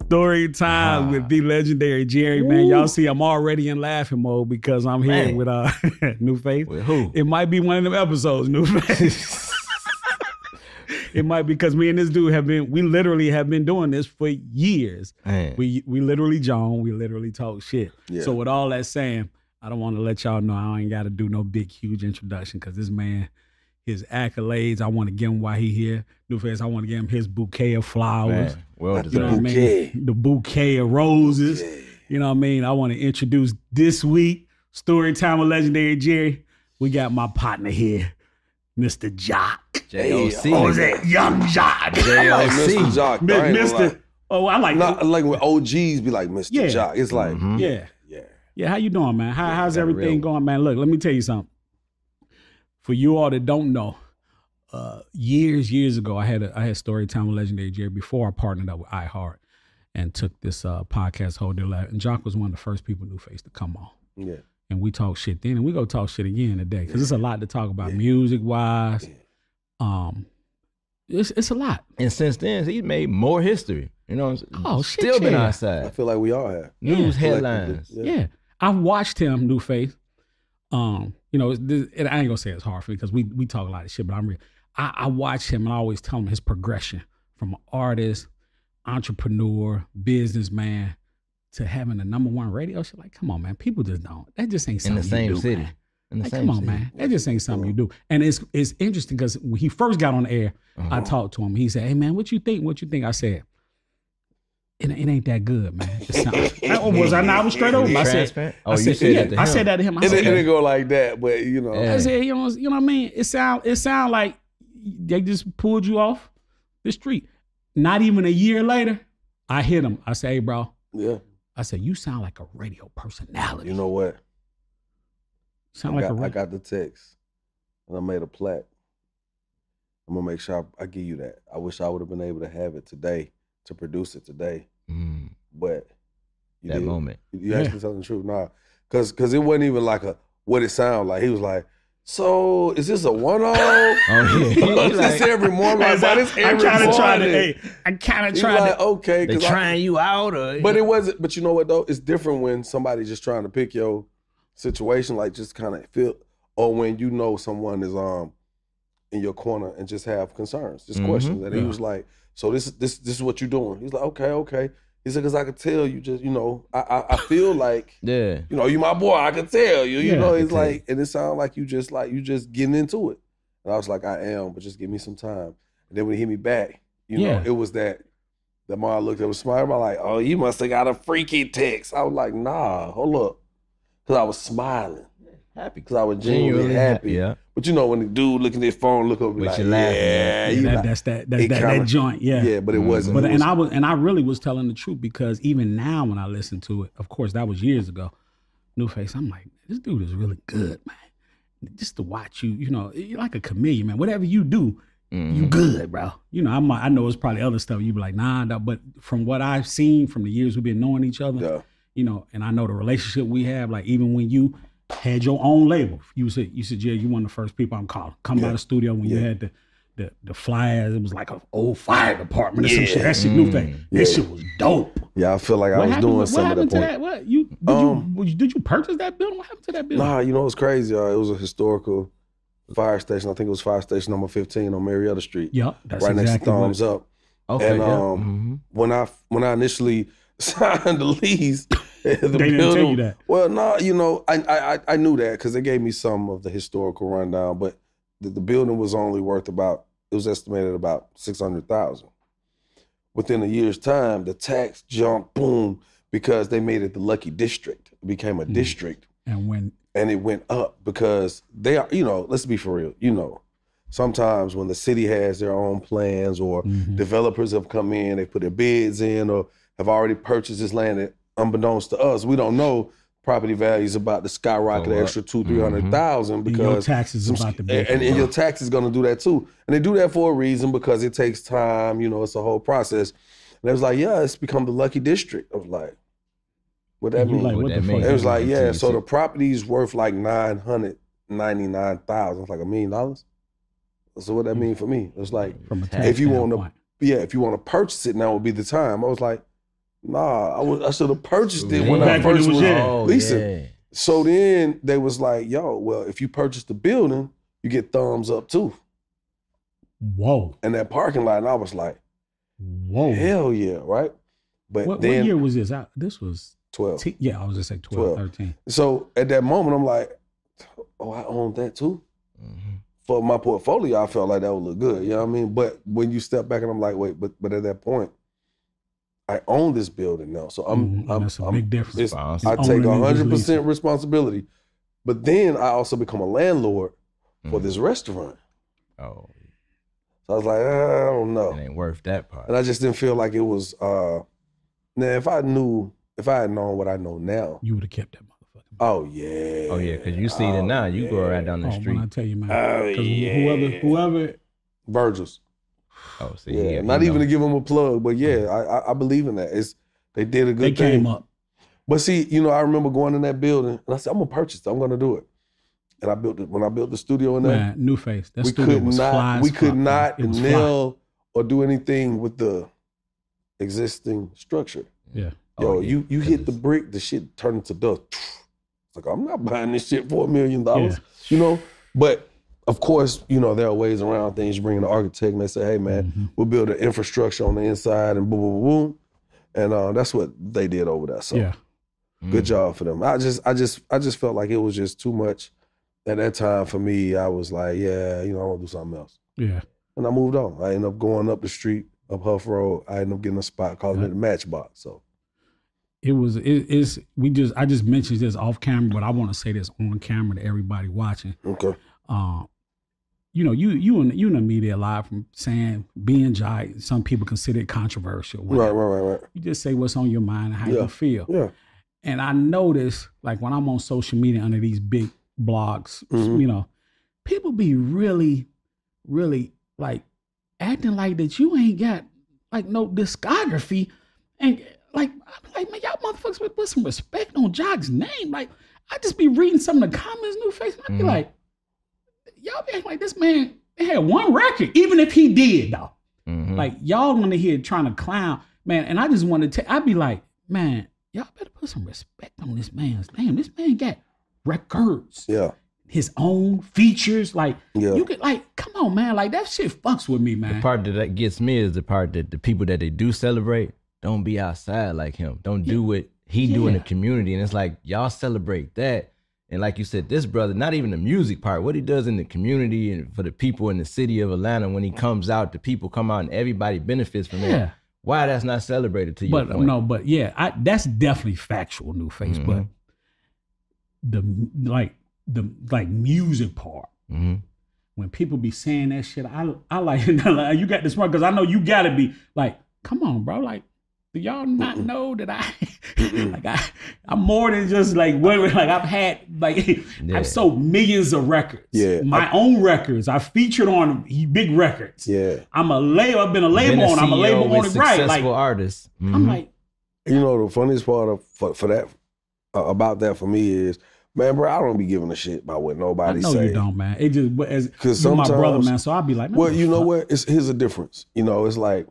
Story time with the legendary Jerry, man. Y'all see I'm already in laughing mode because I'm here with New Face. With who? It might be one of them episodes, New Face. It might be because me and this dude we literally have been doing this for years. Man. We literally we literally talk shit. Yeah. So with all that saying, I don't want to let y'all know I ain't got to do no big, huge introduction because this man, his accolades, I want to give him while he here. New Face, I want to give him his bouquet of flowers. Man, well deserved. You know what I mean? The bouquet of roses. You know what I mean? I want to introduce this week, Storytime with legendary Jerry. We got my partner here, Mr. Joc. J.O.C. Oh, is that Yung Joc? J.O.C. Mr. Joc. Mr. Oh, I like not like when OGs be like Mr. Joc. It's like, yeah. How you doing, man? How's everything going, man? Look, let me tell you something. For you all that don't know, years ago, I had Storytime with legendary Jerry before I partnered up with iHeart and took this podcast whole deal out. And Joc was one of the first people New Face to come on. Yeah. And we talk shit then, and we go talk shit again today because it's a lot to talk about music wise. It's a lot. And since then, he's made more history. You know, shit, still been outside. I feel like we all have news headlines. Yeah, I've watched him, New Face. You know, I ain't gonna say it's hard for me because we talk a lot of shit, but I watch him and I always tell him his progression from an artist, entrepreneur, businessman to having a #1 radio show. Like, come on, man, people just don't. That just ain't something in the same you do, city. Man. In the like, same come on, city. man, that just ain't something you do. And it's interesting because when he first got on the air, I talked to him. He said, "Hey, man, what you think? What you think?" I said, It ain't that good, man. I was straight over. I said that to him. It didn't go like that, but you know. I said, you know what I mean? It sound like they just pulled you off the street. Not even a year later, I hit him. I said, hey, bro. Yeah. I said, you sound like a radio personality. You know what? I got the text, and I made a plaque. I'm gonna make sure I give you that. I wish I would have been able to have it today, to produce it today. But that moment, you actually telling the truth, nah, because it wasn't even like what it sounded like. He was like, "So is this a one-off? Is this every morning? Like, I'm kind of trying to. Okay, they trying you out, but it wasn't. But you know what though? It's different when somebody just trying to pick your situation, like just kind of feel, or when you know someone is in your corner and just have concerns, just questions. And he was like, so this is what you're doing. He's like, okay. He said, because I could tell you just, I feel like, you my boy, I could tell you, you know, it's like, and it sounded like you just getting into it. And I was like, I am, but just give me some time. And then when he hit me back, you know, it was that mom I looked at was smiling. I'm like, oh, you must have got a freaky text. I was like, nah, hold up. Because I was smiling. Happy. Because I was genuinely happy. Yeah. But you know, when the dude look at his phone, look over, like, that's that joint, yeah. But it wasn't. But I really was telling the truth because even now when I listen to it, of course that was years ago. New Face, I'm like, this dude is really good, man. Just to watch you, you know, you're like a chameleon, man. Whatever you do, you good, bro. You know, I know it's probably other stuff. You be like, nah, but from what I've seen from the years we've been knowing each other, you know, and I know the relationship we have. Like even when you had your own label. You said, yeah, you one of the first people I'm calling. Come by the studio when you had the flyers. It was like an old fire department or some shit. That shit, New Face. That shit was dope. Yeah, I feel like I was doing something at that point. Did you purchase that building? What happened to that building? Nah, you know what's crazy? It was a historical fire station. I think it was fire station number 15 on Marietta Street. Yep, that's right next to exactly Thumbs Up. Okay. And when I initially signed the lease. They didn't tell you that. Well, no, you know, I knew that because they gave me some of the historical rundown, but the building was only worth it was estimated about $600,000. Within a year's time, the tax jumped, boom, because they made it the Lucky District. It became a district. And it went up because they are, you know, let's be for real, you know, sometimes when the city has their own plans or developers have come in, they put their bids in or have already purchased this land that, unbeknownst to us, we don't know property values about to skyrocket an extra $200,000-300,000 because your taxes about to be and your tax is going to do that too. And they do that for a reason because it takes time. You know, it's a whole process. And it was like, yeah, it's become the Lucky District. I was like, what that mean? Like, what the fuck? It was like, yeah. So the property's worth like $999,000. It's like $1 million. So what that mean for me? It was like, if you want to purchase it, now would be the time. I was like, Nah, I should have purchased it Man. when I Back when it first was was in. leasing. Yeah. So then they was like, yo, well, if you purchase the building, you get thumbs up too. Whoa. And that parking lot, and I was like, Whoa. hell yeah, right? But What then year was this? This was 12. Yeah, I was just say 12, 13. So at that moment, I'm like, oh, I own that too. Mm-hmm. For my portfolio, I felt like that would look good. You know what I mean? But when you step back and I'm like, wait, but at that point, I own this building now. So That's a big difference. I take 100% responsibility. But then I also become a landlord for this restaurant. Oh. So I was like, I don't know. It ain't worth that part. And I just didn't feel like it was, now if I had known what I know now. You would have kept that motherfucker. Oh, yeah. Oh, yeah, because you see it now. You go right down the street. When I tell you, man. Oh, yeah. Whoever. Virgil's. Oh, see, Yeah, not even to give them a plug, but yeah, I believe in that. They did a good thing. They came up. But see, I remember going in that building and I said, I'm gonna purchase it. I'm gonna do it. And I built it when I built the studio in there. Man, New Face. That studio was fly. We could not nail fly. or do anything with the existing structure. Yeah. Yo, you hit the brick, the shit turned into dust. It's like, I'm not buying this shit for $1 million, But of course, there are ways around things. You bring in an architect and they say, hey man, we'll build an infrastructure on the inside and boom, boom, boom. And that's what they did over there. So good job for them. I just felt like it was just too much at that time for me. I was like, yeah, I want to do something else. Yeah. And I moved on. I ended up going up the street, up Huff Road. I ended up getting a spot, calling it the Matchbox. So I just mentioned this off camera, but I want to say this on camera to everybody watching. Okay. You in the media a lot from saying being Joc, some people consider it controversial. Right. You just say what's on your mind and how you feel. Yeah. And I notice, like when I'm on social media under these big blogs, people be really, really like acting like that you ain't got like no discography. And like, I'm like, man, y'all motherfuckers would put some respect on Joc's name. Like, I just be reading some of the comments, New Face, and I be like, y'all be acting like this man had one record, even if he did, though. Like, y'all want to hear trying to clown, man. And I just want to I'd be like, man, y'all better put some respect on this man's name. This man got records. Yeah. His own features. Like, you could, like, come on, man. Like, that shit fucks with me, man. The part that gets me is the part that the people that they do celebrate don't be outside like him. Don't do what he do in the community. And it's like, y'all celebrate that. And like you said, this brother, not even the music part, what he does in the community and for the people in the city of Atlanta, when he comes out, the people come out and everybody benefits from it. Why that's not celebrated to you? But that's definitely factual, New Face. But the music part, when people be saying that shit, I like you got this one because I know you gotta be like, come on, bro, like. Do y'all not know that I'm more than just like women? Like I've had I've sold millions of records. Yeah, my own records. I featured on big records. Yeah, I'm a label. I've been a label on. I'm a label on it. Right, like successful artist. I'm like, the funniest part for that about that for me is, man, bro, I don't be giving a shit about what nobody say. I know you don't, man. It just because you're my brother, man. So I'll be like, man, well, you know what? Here's a difference. It's like,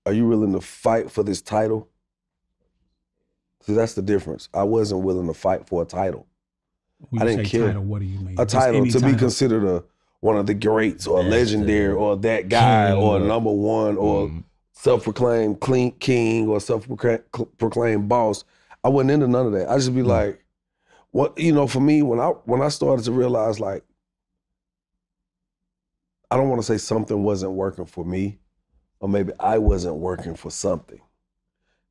are you willing to fight for this title? See, that's the difference. I wasn't willing to fight for a title. When I didn't care. Title, what do you mean? A title to be considered one of the greats or legendary or that guy or number one or self-proclaimed king or self-proclaimed boss. I wasn't into none of that. I just be like, what for me when I started to realize like, I don't want to say something wasn't working for me. Or maybe I wasn't working for something.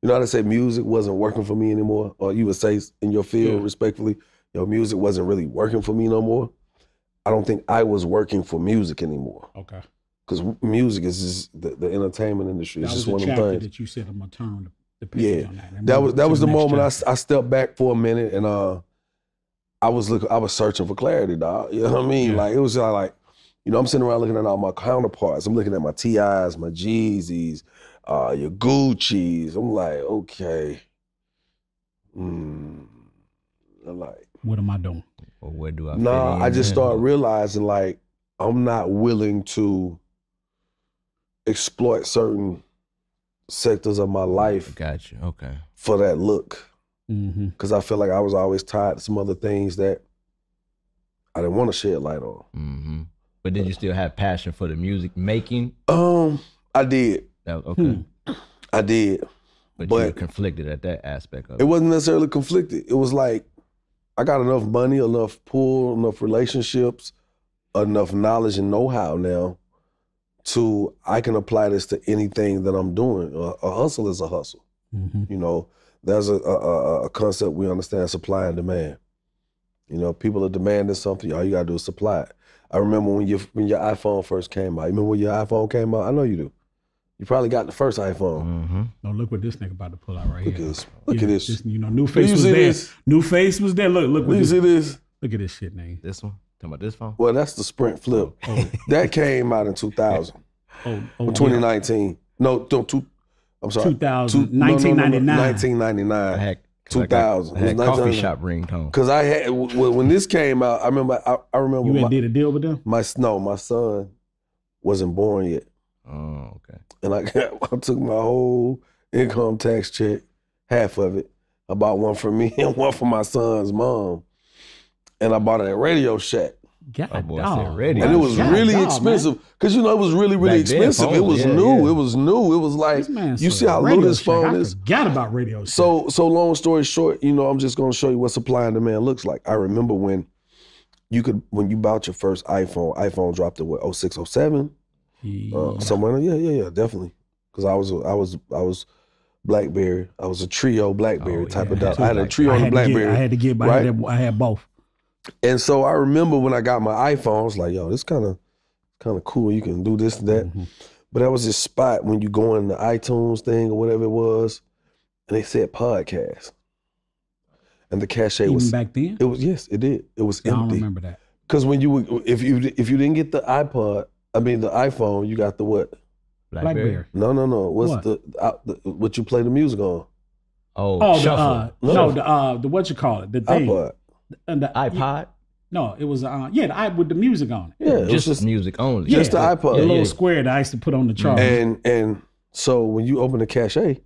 You know how to say music wasn't working for me anymore? Or you would say in your field, respectfully, music wasn't really working for me no more. I don't think I was working for music anymore. Okay. Because music is just the entertainment industry. It's just one of them things. That you said I'm gonna turn the page on that. That was the moment I stepped back for a minute and I was searching for clarity, dog. You know what I mean? Like it was like, I'm sitting around looking at all my counterparts. I'm looking at my T.I.s, my Jeezys, your Gucci's. I'm like, okay. I'm like, what am I doing? Or where do I? I just started realizing like I'm not willing to exploit certain sectors of my life Got you. Okay. for that look. Mm-hmm. Because I feel like I was always tied to some other things that I didn't want to shed light on. Mm-hmm. But did you still have passion for the music making? I did. Okay. I did. But you were conflicted at that aspect of it. It wasn't necessarily conflicted. It was like, I got enough money, enough pull, enough relationships, enough knowledge and know-how now I can apply this to anything that I'm doing. A hustle is a hustle. Mm-hmm. You know, there's a concept we understand, supply and demand. You know, people are demanding something, all you gotta do is supply it. I remember when your iPhone first came out. You remember when your iPhone came out? I know you do. You probably got the first iPhone. Mm-hmm. No, look what this nigga about to pull out right here. Look at this. This, New Face was there. This? New Face was there. Look. Do you see this? Look at this shit, nigga. This one? Talking about this phone? Well, that's the Sprint Flip. Oh. That came out in 2000. Or 2019. No, I'm sorry. 2000. 1999. 1999. I had 2000. I had It was coffee 1999. shop ringtone. Because I had, when this came out, I remember You did a deal with them? my son wasn't born yet. Oh, okay. And I took my whole income tax check, half of it. I bought one for me and one for my son's mom. And I bought it at Radio Shack. God, Oh, boy, I dog. said radio. And it was God, really dog, expensive. Because, it was really, really Back then, expensive. It phones, was yeah, new. yeah. It was new. It was like, This man you said see how Radio little this Shack. phone I is? forgot about Radio Shack. So long story short, I'm just going to show you what supply and demand looks like. I remember when you bought your first iPhone dropped at what, 06, 07? Somewhere. Yeah, definitely. Because I was BlackBerry. I was a trio BlackBerry type of dog. I had a trio on the BlackBerry. I had to get, but right? I had both. And so I remember when I got my iPhone, I was like, yo, this kind of cool. You can do this and that. Mm-hmm. But that was this spot when you go in the iTunes thing or whatever it was, and they said podcast. And the cachet Even was back then? It was, yes, it did. It was I don't empty. remember that. Because when if you didn't get the iPhone, you got the what? BlackBerry. No. What's What? what you play the music on? Oh, shuffle. The what you call it? The thing. iPod. And the iPod? No, it was the with the music on it. Yeah, it was Just music only. just the iPod. The little square that I used to put on the chart. And so when you open the cachet, it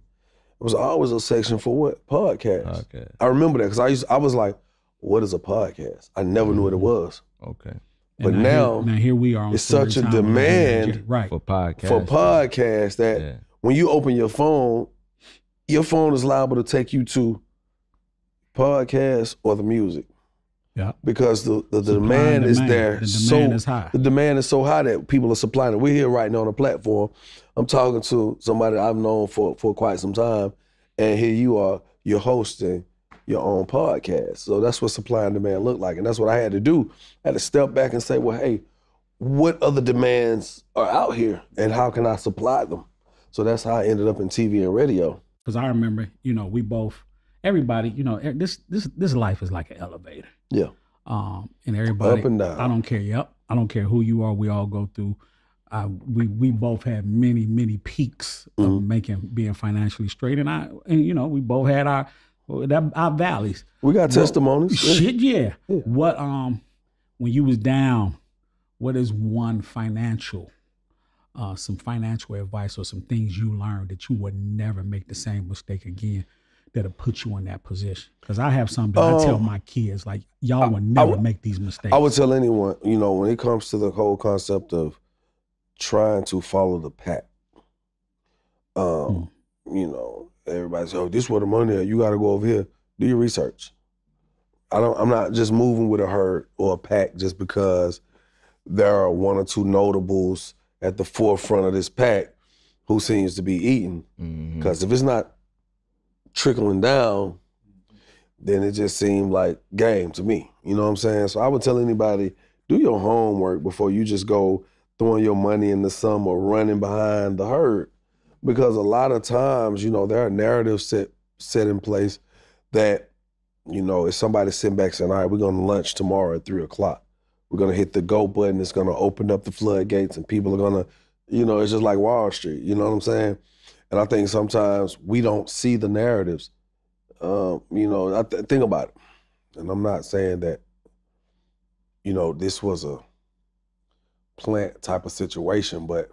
was always a section for what? Podcast. Okay. I remember that because I was like, what is a podcast? I never knew what it was. Okay. But And now here we are on it's such a Storytime. demand right. For podcasts. for podcasts that when you open your phone is liable to take you to podcasts or the music. Yeah. Because the Supply demand and is demand. there. The demand is high. The demand is so high that people are supplying it. We're here right now on a platform. I'm talking to somebody I've known for quite some time, and here you are, you're hosting your own podcast. So that's what supply and demand look like. And that's what I had to do. I had to step back and say, well, hey, what other demands are out here and how can I supply them? So that's how I ended up in TV and radio. Because I remember, we both, everybody, this life is like an elevator. Yeah. And everybody, Up and down. I don't care. Yep. I don't care who you are. We all go through. We both had many peaks of being financially straight, and we both had our valleys. We got testimonies. Shit, yeah. What when you was down, what is one financial, some financial advice or some things you learned that you would never make the same mistake again? That'll put you in that position. Because I have something I tell my kids, like, y'all will never make these mistakes. I would tell anyone, when it comes to the whole concept of trying to follow the pack, everybody's, this is where the money is. You got to go over here. Do your research. I'm not just moving with a herd or a pack just because there are one or two notables at the forefront of this pack who seems to be eating. Because if it's not trickling down, then it just seemed like game to me. You know what I'm saying? So I would tell anybody, do your homework before you just go throwing your money in the sum or running behind the herd. Because a lot of times, there are narratives set in place that, if somebody's sitting back saying, all right, we're going to lunch tomorrow at 3:00. We're going to hit the go button. It's going to open up the floodgates and people are going to, it's just like Wall Street. You know what I'm saying? And I think sometimes we don't see the narratives. I think about it. And I'm not saying that, this was a plant type of situation, but,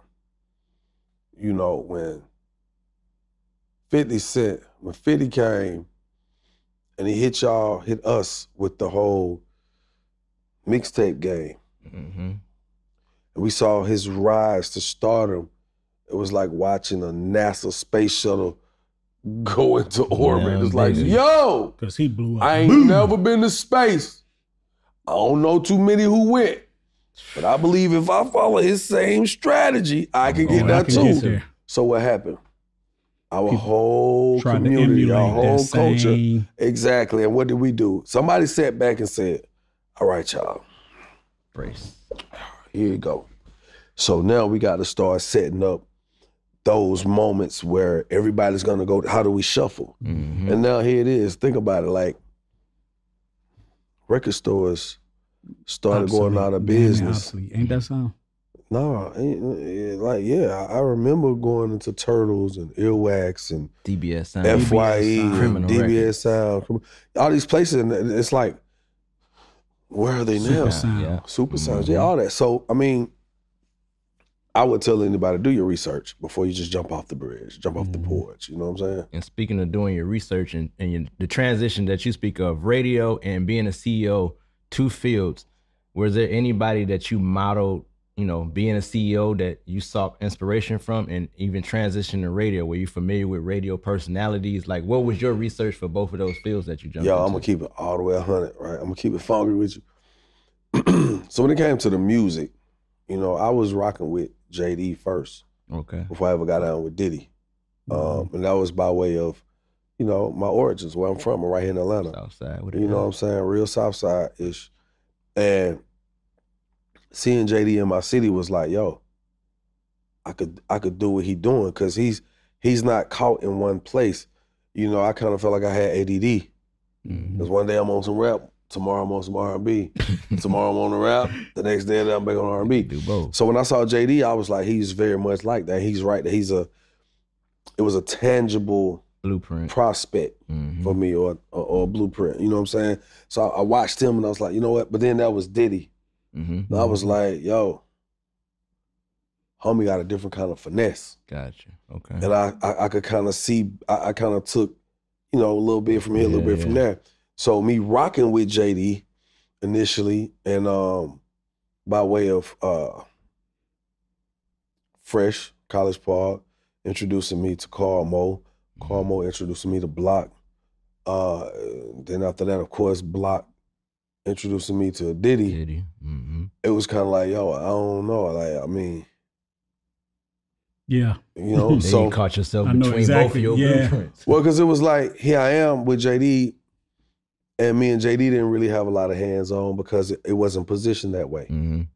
when 50 Cent, when 50 came and he hit us with the whole mixtape game. Mm-hmm. And we saw his rise to stardom. It was like watching a NASA space shuttle go into orbit. It's like, yo, because he blew up. I ain't never been to space. I don't know too many who went, but I believe if I follow his same strategy, I can get that too. So what happened? Our whole community, our whole culture. Exactly. And what did we do? Somebody sat back and said, all right, y'all. Brace. Here you go. So now we got to start setting up those moments where everybody's going to go, how do we shuffle? Mm-hmm. And now here it is. Think about it. Like, record stores started going out of business. Ain't that something? No, I remember going into Turtles and Earwax and DBS Sound, FYE, and DBS Sound, all these places, and it's like, where are they now? Super Sound, yeah, all that. So, I mean, I would tell anybody, do your research before you just jump off the bridge, jump off the porch, you know what I'm saying? And speaking of doing your research and the transition that you speak of, radio and being a CEO, two fields, was there anybody that you modeled, you know, being a CEO that you sought inspiration from, and even transition to radio? Were you familiar with radio personalities? Like, what was your research for both of those fields that you jumped into? I'm going to keep it all the way 100, right? I'm going to keep it funky with you. So when it came to the music, you know, I was rocking with JD first. Okay. Before I ever got down with Diddy. And that was by way of, you know, my origins, where I'm from. I'm right here in Atlanta. Southside. You know what I'm saying? Real Southside-ish. And seeing JD in my city was like, yo, I could do what he doing, because he's not caught in one place. You know, I kind of felt like I had ADD. Because one day I'm on some rap, tomorrow I'm on some R&B. Tomorrow I'm on the rap, the next day I'm back on R&B. Do both. So when I saw JD, I was like, he's very much like that. He's right. It was a tangible blueprint prospect for me, or a blueprint. You know what I'm saying? So I watched him and I was like, you know what? But then that was Diddy. And I was like, yo, homie got a different kind of finesse. Gotcha. Okay. And I could kind of see, I kind of took, you know, a little bit from here, a little bit from there. So me rocking with JD initially, and by way of Fresh, College Park, introducing me to Carl Mo. Carl Mo introducing me to Block. Then after that, of course, Block introducing me to Diddy. It was kind of like, yo, I don't know. Like, I mean, yeah, you know, so you caught yourself between both of your blueprints. Well, because it was like, here I am with JD, and me and JD didn't really have a lot of hands on because it wasn't positioned that way. You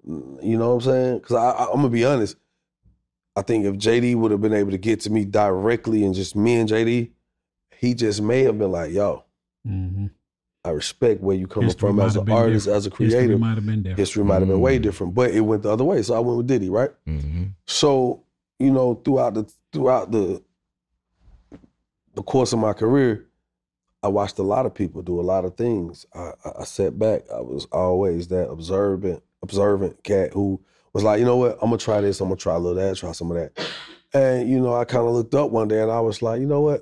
know what I'm saying? Because I'm gonna be honest, I think if JD would have been able to get to me directly and just me and JD, he just may have been like, yo, I respect where you coming from as an artist, as a creator. History might have been different. History might have been way different, but it went the other way. So I went with Diddy, right? So, you know, throughout the course of my career, I watched a lot of people do a lot of things. I sat back. I was always that observant cat who was like, you know what, I'm gonna try this, I'm gonna try a little of that, try some of that. And, you know, I kind of looked up one day and I was like, you know what?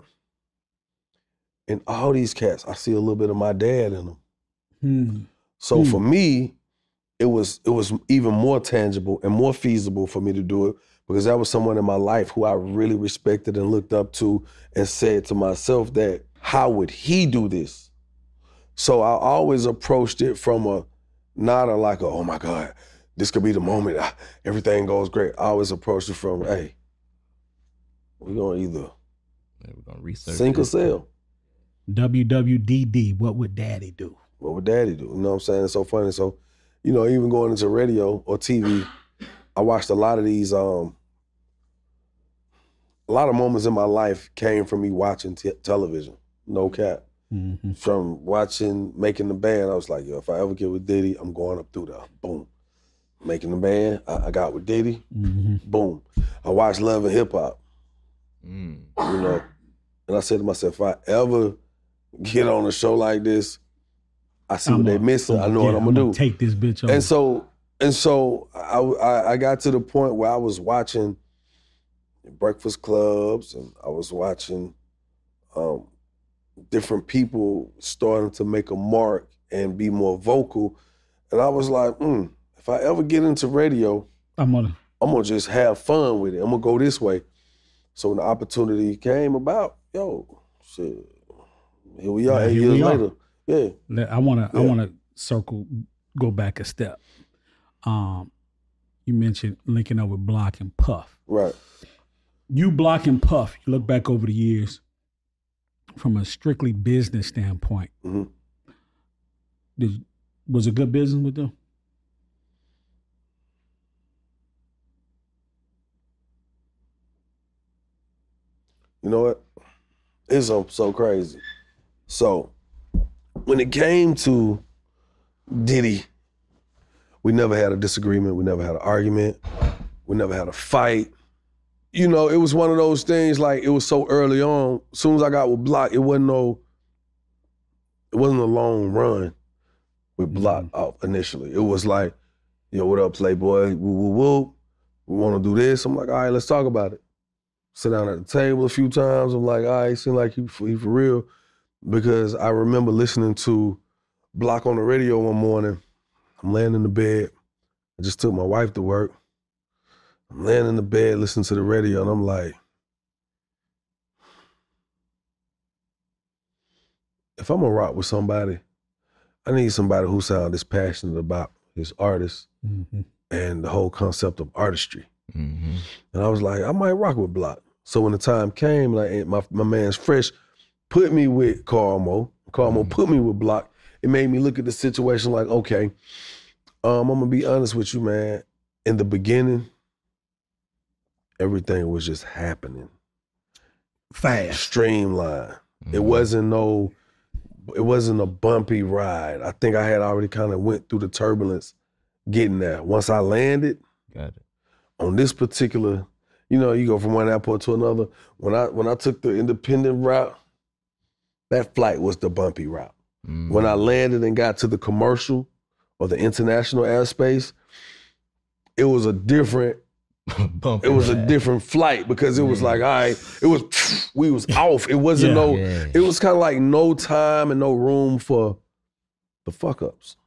In all these cats, I see a little bit of my dad in them. So for me, it was even more tangible and more feasible for me to do it, because that was someone in my life who I really respected and looked up to, and said to myself that, how would he do this? So I always approached it from not like oh my God, this could be the moment, everything goes great. I always approached it from, hey, we're gonna either research sink or sail. WWDD, what would Daddy do? What would Daddy do? You know what I'm saying? It's so funny. So, you know, even going into radio or TV, I watched a lot of these, a lot of moments in my life came from me watching television, no cap. From watching Making the Band, I was like, yo, if I ever get with Diddy, I'm going up through there. Boom. Making the Band, I got with Diddy. Boom. I watched Love and Hip Hop. You know, and I said to myself, if I ever get on a show like this, I see what they missing. I know what I'm gonna do. Take this bitch over. And so I got to the point where I was watching, breakfast clubs, and I was watching different people starting to make a mark and be more vocal. And I was like, if I ever get into radio, I'm gonna just have fun with it. I'm gonna go this way. So when the opportunity came about, yo, shit, here we are 8 years later. Yeah. I wanna go back a step. You mentioned linking up with Block and Puff. Right. You, Block and Puff, you look back over the years from a strictly business standpoint. Was it good business with them? You know what? It's so crazy. So when it came to Diddy, we never had a disagreement. We never had an argument. We never had a fight. You know, it was one of those things, like, it was so early on. As soon as I got with Block, it wasn't a long run with Block out initially. It was like, yo, what up, Playboy? Woo, woo, woo. We want to do this. I'm like, all right, let's talk about it. Sit down at the table a few times. I'm like, all right, seem like he for real. Because I remember listening to Block on the radio one morning. I'm laying in the bed. I just took my wife to work. I'm laying in the bed listening to the radio, and I'm like, if I'm gonna rock with somebody, I need somebody who sounds as passionate about his artist and the whole concept of artistry. And I was like, I might rock with Block. So when the time came, like, my man's Fresh put me with Carmo put me with Block. It made me look at the situation like, okay, I'm gonna be honest with you, man. In the beginning, everything was just happening. Fast. Streamlined. It wasn't a bumpy ride. I think I had already kind of went through the turbulence getting there. Once I landed, got it. On this particular, you know, you go from one airport to another. When I took the independent route, that flight was the bumpy route. When I landed and got to the commercial or the international airspace, it was a different a different flight, because it was like, all right, we was off. It wasn't it was kind of like no time and no room for the fuck ups.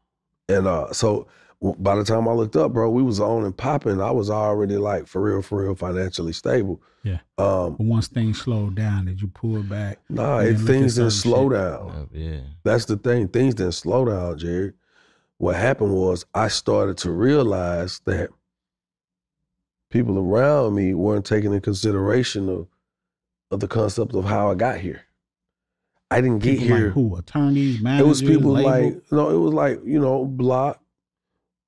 And so by the time I looked up, bro, we was on and popping. I was already, like, for real financially stable. Yeah. But once things slowed down, did you pull back? Nah, things didn't slow down. Yeah. That's the thing. Things didn't slow down, Jared. What happened was I started to realize that people around me weren't taking into consideration of the concept of how I got here. I didn't get here. Like who? Attorneys, managers, it was people label? It was like, you know, Block,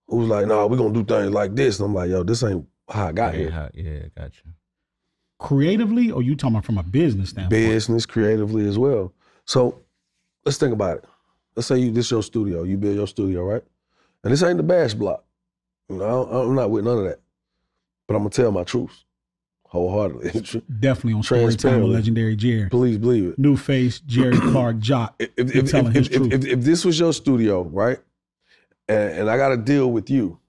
who was like, nah, we're going to do things like this. And I'm like, yo, this ain't how I got here. Yeah, got you. Creatively, or you talking about from a business standpoint? Business, creatively as well. So let's think about it. Let's say this your studio. You build your studio, right? And this ain't the Bash Block. You know, I'm not with none of that. But I'm going to tell my truth wholeheartedly. Definitely on Storytime with legendary Jerry. Please believe it. New face, Jerry Clark Joc. If this was your studio, right? And I got a deal with you,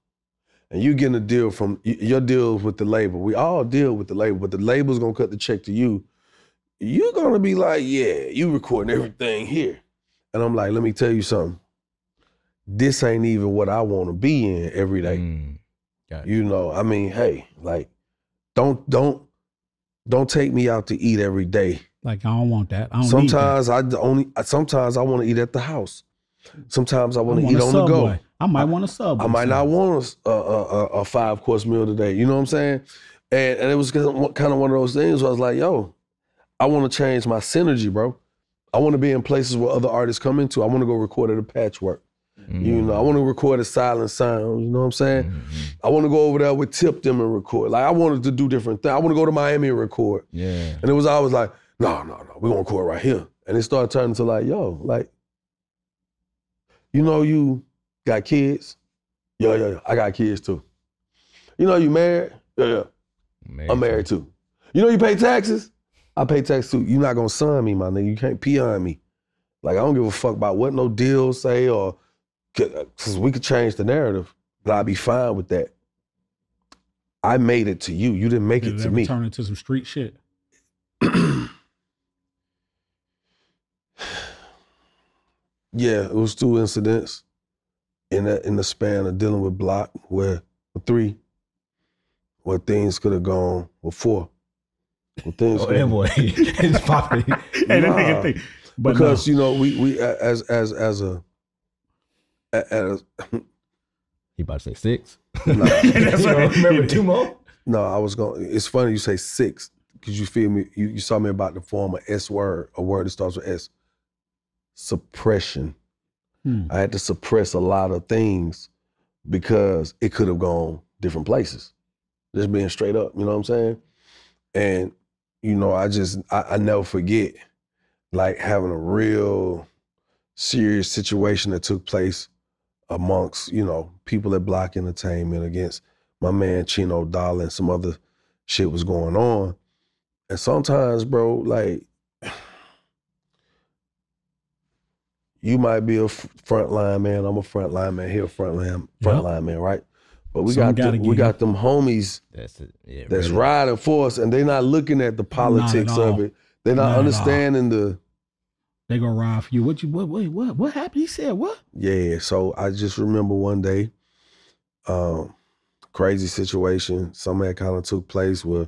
and you getting a deal from your deals with the label. We all deal with the label, but the label's gonna cut the check to you. You're gonna be like, yeah, you recording everything here. And I'm like, let me tell you something. This ain't even what I wanna be in every day. You know, I mean, hey, like, don't take me out to eat every day. Like, I don't want that. I don't sometimes need that. Sometimes I want to eat at the house. Sometimes I want to eat on the go. I might want a Subway. I might not want a 5-course meal today. You know what I'm saying? And it was kind of one of those things where I was like, yo, I want to change my synergy, bro. I want to be in places where other artists come into. I want to go record at a Patchwork. You know, I want to record at Silent Sound. You know what I'm saying? I want to go over there with Tip them and record. Like, I wanted to do different things. I want to go to Miami and record. Yeah. And it was always like, no, we're going to record right here. And it started turning to like, yo, like, you know, you got kids? Yeah, I got kids too. You know, you married? Yeah. I'm married too. You know, you pay taxes? I pay taxes too. You're not going to son me, my nigga. You can't pee on me. Like, I don't give a fuck about what no deals say, or because we could change the narrative, but I'd be fine with that. I made it to you. You didn't make Did it it to ever me. turn into some street shit? Yeah, it was 2 incidents in the span of dealing with Block, where 3, where things could have gone, or 4. Where things that boy, it's popping. Hey, that nigga think. But because no. you know we as a He about to say 6. nah, That's right. Remember 2 more? no, I was going. It's funny you say 6 because you feel me. You saw me about to form a S word, a word that starts with S. Suppression. I had to suppress a lot of things because it could have gone different places. Just being straight up, you know what I'm saying? And you know, I never forget like having a real serious situation that took place amongst, you know, people at Block Entertainment against my man Chino Dollar, and some other shit was going on. And sometimes, bro, like, you might be a frontline man, I'm a frontline man, he a frontline man, right? But we got them homies that's really riding for us, and they're not looking at the politics of it. They're not understanding the. They gonna ride for you. What happened? He said what? Yeah, so I just remember one day, crazy situation. Something that kind of took place where,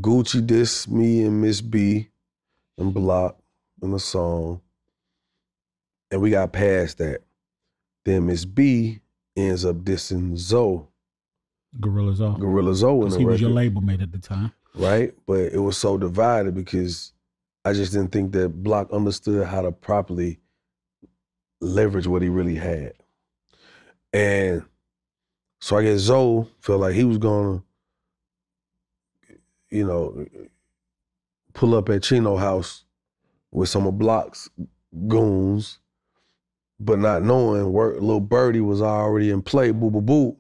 Gucci dissed me and Miss B and Block in the song, and we got past that. Then Miss B ends up dissing Zoe. Gorilla Zoe. Gorilla Zoe in the record. He was your label mate at the time. Right? But it was so divided because I just didn't think that Block understood how to properly leverage what he really had. And so I guess Zoe felt like he was gonna, you know, pull up at Chino house with some of Block's goons, but not knowing Lil Birdie was already in play, boo, boo, boo.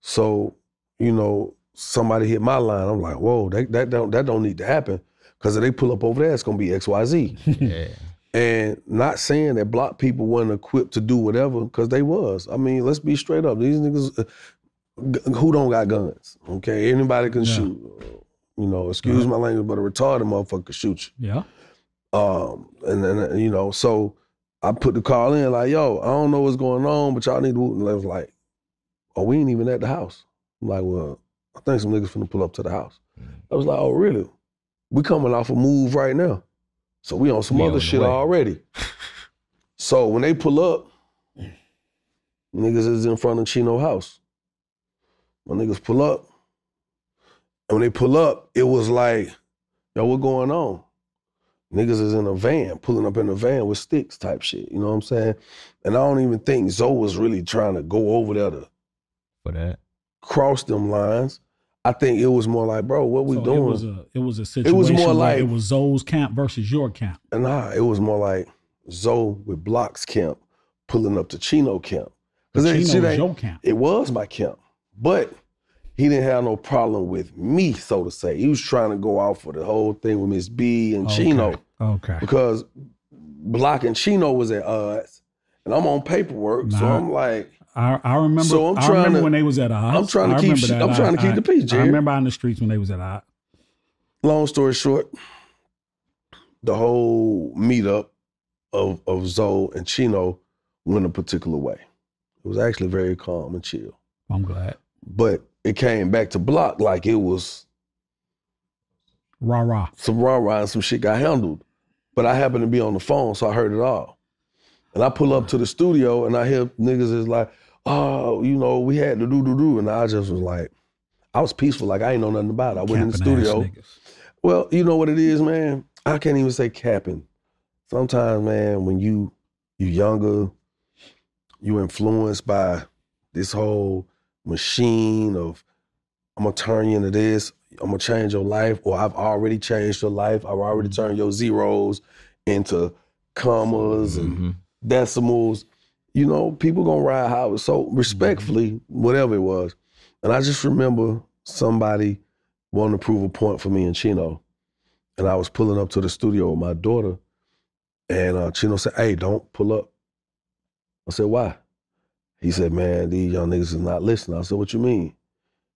So, you know, somebody hit my line. I'm like, whoa, that don't need to happen. Because if they pull up over there, it's gonna be XYZ. Yeah. And not saying that Block people weren't equipped to do whatever, because they was. I mean, let's be straight up. These niggas, who don't got guns? Okay, anybody can shoot. You know, excuse my language, but a retarded motherfucker can shoot you. Yeah. And then, you know, so I put the call in like, yo, I don't know what's going on, but y'all need to. And I was like, oh, we ain't even at the house. I'm like, well, I think some niggas finna pull up to the house. I was like, oh, really? We coming off a move right now. So we on some other shit already. So when they pull up, niggas is in front of Chino house. When niggas pull up, and when they pull up, it was like, yo, what going on? Niggas is in a van, pulling up in a van with sticks type shit, you know what I'm saying? And I don't even think Zoe was really trying to go over there to for that, cross them lines. I think it was more like, bro, what we doing? It was a situation. It was more like it was Zoe's camp versus your camp. Nah, it was more like Zoe with Block's camp pulling up to Chino camp. Because Chino was your camp. It was my camp, but he didn't have no problem with me, so to say. He was trying to go out for the whole thing with Miss B and Chino. Okay. Because Block and Chino was at odds, and I'm on paperwork, so I'm like. I remember. So I remember when they was at odds. I'm trying to keep the peace, Jerry. I remember out in the streets when they was at odds. Long story short, the whole meetup of Zoe and Chino went a particular way. It was actually very calm and chill. I'm glad. But it came back to Block like it was rah-rah. Some rah-rah and some shit got handled. But I happened to be on the phone, so I heard it all. And I pull up to the studio and I hear niggas is like, oh, you know, we had to do. And I just was like, I was peaceful, like I ain't know nothing about it. I went in the studio. Well, you know what it is, man? I can't even say capping. Sometimes, man, when you younger, you influenced by this whole machine of, I'm gonna turn you into this, I'm gonna change your life, or I've already changed your life, I've already turned your zeros into commas and decimals. You know, people gonna ride how. So respectfully, whatever it was. And I just remember somebody wanting to prove a point for me and Chino. And I was pulling up to the studio with my daughter. And Chino said, hey, don't pull up. I said, why? He said, man, these young niggas is not listening. I said, what you mean?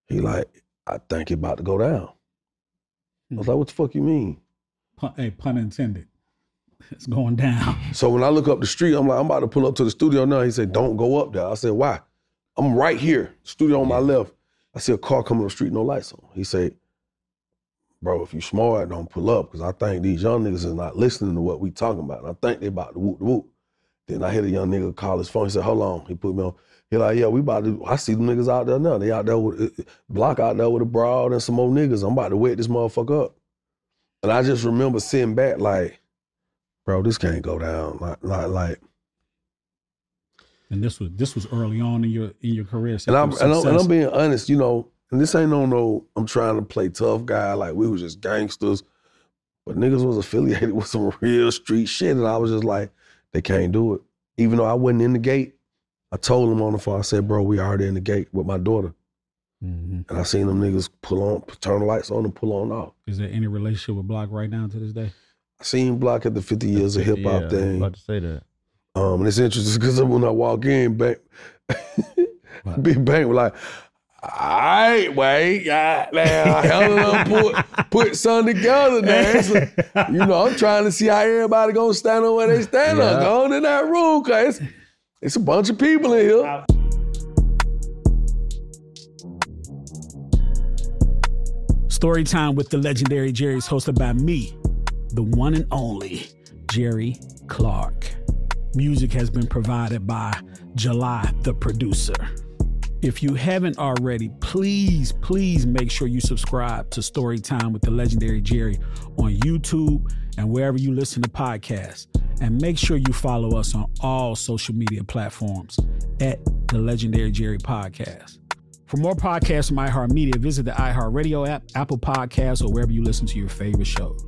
He like, I think it about to go down. I was like, what the fuck you mean? Pun intended. It's going down. So when I look up the street, I'm like, I'm about to pull up to the studio now. He said, don't go up there. I said, why? I'm right here, studio on my left. I see a car coming up the street, no lights on. He said, bro, if you smart, don't pull up, because I think these young niggas is not listening to what we talking about. I think they about to whoop the whoop. Then I hear a young nigga call his phone. He said, hold on. He put me on. He like, yeah, we about to, I see them niggas out there now. They out there with, block out there with a broad and some more niggas. I'm about to wet this motherfucker up. And I just remember sitting back like, bro, this can't go down. Like. And this was early on in your career. And I'm being honest, you know, and this ain't no, I'm trying to play tough guy, like we was just gangsters, but niggas was affiliated with some real street shit, and I was just like, they can't do it. Even though I wasn't in the gate, I told them on the phone, I said, bro, we already in the gate with my daughter. Mm-hmm. And I seen them niggas turn the lights on and pull on off. Is there any relationship with Block right now to this day? I seen Block at the 50 years of hip hop thing. I was about to say that. And it's interesting because when I walk in, Big Bang was like, all right, wait, put something together now. So, you know, I'm trying to see how everybody gonna stand on where they stand on. Go in that room, cause it's a bunch of people in here. Storytime with the legendary Jerry is hosted by me, the one and only Jerry Clark. Music has been provided by July, the producer. If you haven't already, please make sure you subscribe to Storytime with the legendary Jerry on YouTube and wherever you listen to podcasts. And make sure you follow us on all social media platforms at the Legendary Jerry Podcast. For more podcasts from iHeartMedia, visit the iHeartRadio app, Apple Podcasts, or wherever you listen to your favorite shows.